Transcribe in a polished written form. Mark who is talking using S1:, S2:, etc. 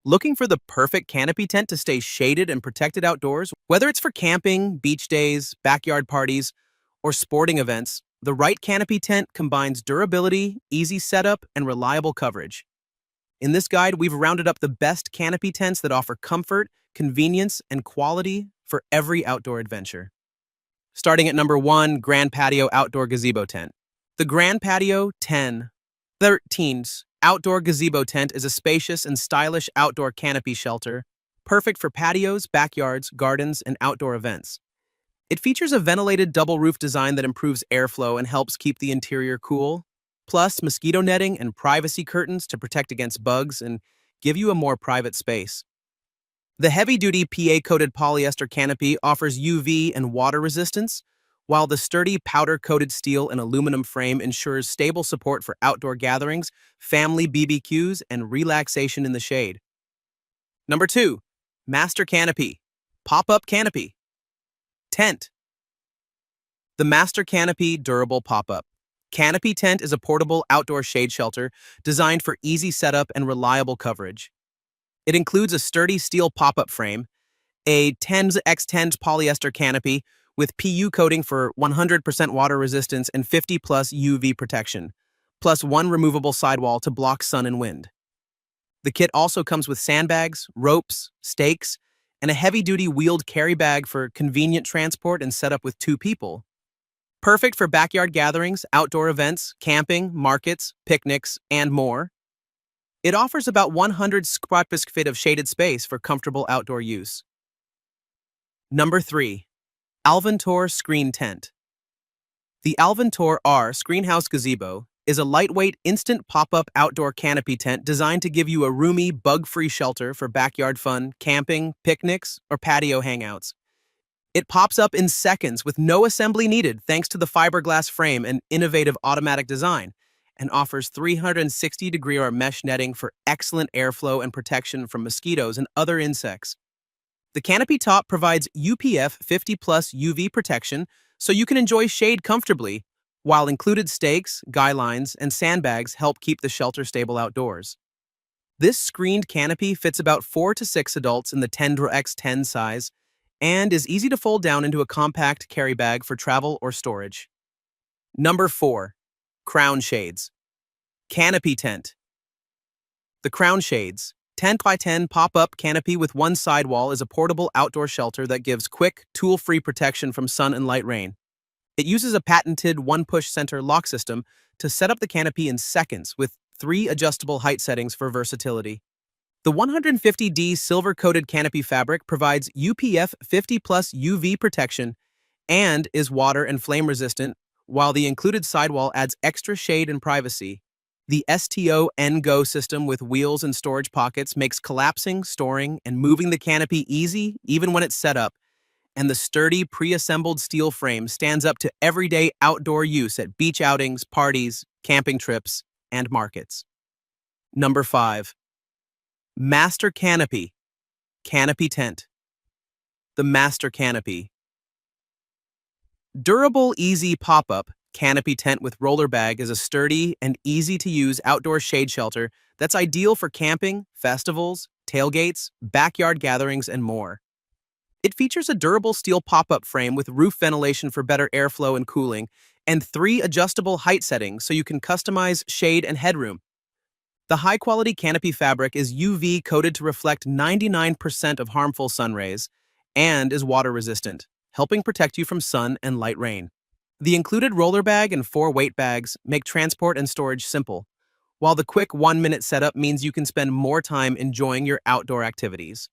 S1: Looking for the perfect canopy tent to stay shaded and protected outdoors? Whether it's for camping, beach days, backyard parties, or sporting events, the right canopy tent combines durability, easy setup, and reliable coverage. In this guide, we've rounded up the best canopy tents that offer comfort, convenience, and quality for every outdoor adventure. Starting at number 1, Grand Patio Outdoor Gazebo Tent. The Grand Patio 1013's Outdoor Gazebo Tent is a spacious and stylish outdoor canopy shelter, perfect for patios, backyards, gardens, and outdoor events. It features a ventilated double roof design that improves airflow and helps keep the interior cool, plus mosquito netting and privacy curtains to protect against bugs and give you a more private space. The heavy-duty PA-coated polyester canopy offers UV and water resistance, while the sturdy powder-coated steel and aluminum frame ensures stable support for outdoor gatherings, family BBQs, and relaxation in the shade. Number 2, Master Canopy Pop-Up Canopy Tent. The Master Canopy Durable Pop-Up Canopy Tent is a portable outdoor shade shelter designed for easy setup and reliable coverage. It includes a sturdy steel pop-up frame, a 10x10 polyester canopy with PU coating for 100% water resistance and 50+ UV protection, plus one removable sidewall to block sun and wind. The kit also comes with sandbags, ropes, stakes, and a heavy-duty wheeled carry bag for convenient transport and setup with 2 people. Perfect for backyard gatherings, outdoor events, camping, markets, picnics, and more. It offers about 100 square feet of shaded space for comfortable outdoor use. Number 3, Alvantor Screen Tent. The Alvantor R Screenhouse Gazebo is a lightweight, instant pop-up outdoor canopy tent designed to give you a roomy, bug-free shelter for backyard fun, camping, picnics, or patio hangouts. It pops up in seconds with no assembly needed thanks to the fiberglass frame and innovative automatic design, and offers 360-degree mesh netting for excellent airflow and protection from mosquitoes and other insects. The canopy top provides UPF 50+ UV protection so you can enjoy shade comfortably, while included stakes, guy lines, and sandbags help keep the shelter stable outdoors. This screened canopy fits about 4 to 6 adults in the 10x10 size and is easy to fold down into a compact carry bag for travel or storage. Number 4, Crown Shades Canopy Tent. The Crown Shades 10x10 pop-up canopy with one sidewall is a portable outdoor shelter that gives quick, tool-free protection from sun and light rain. It uses a patented one-push center lock system to set up the canopy in seconds with 3 adjustable height settings for versatility. The 150D silver-coated canopy fabric provides UPF 50+ UV protection and is water and flame resistant, while the included sidewall adds extra shade and privacy. The STO N-Go system with wheels and storage pockets makes collapsing, storing, and moving the canopy easy even when it's set up, and the sturdy pre-assembled steel frame stands up to everyday outdoor use at beach outings, parties, camping trips, and markets. Number 5, Master Canopy Canopy Tent. The Master Canopy Durable, easy pop-up canopy tent with roller bag is a sturdy and easy-to-use outdoor shade shelter that's ideal for camping, festivals, tailgates, backyard gatherings, and more. It features a durable steel pop-up frame with roof ventilation for better airflow and cooling, and 3 adjustable height settings so you can customize shade and headroom. The high-quality canopy fabric is UV coated to reflect 99% of harmful sun rays and is water-resistant, helping protect you from sun and light rain. The included roller bag and 4 weight bags make transport and storage simple, while the quick 1-minute setup means you can spend more time enjoying your outdoor activities.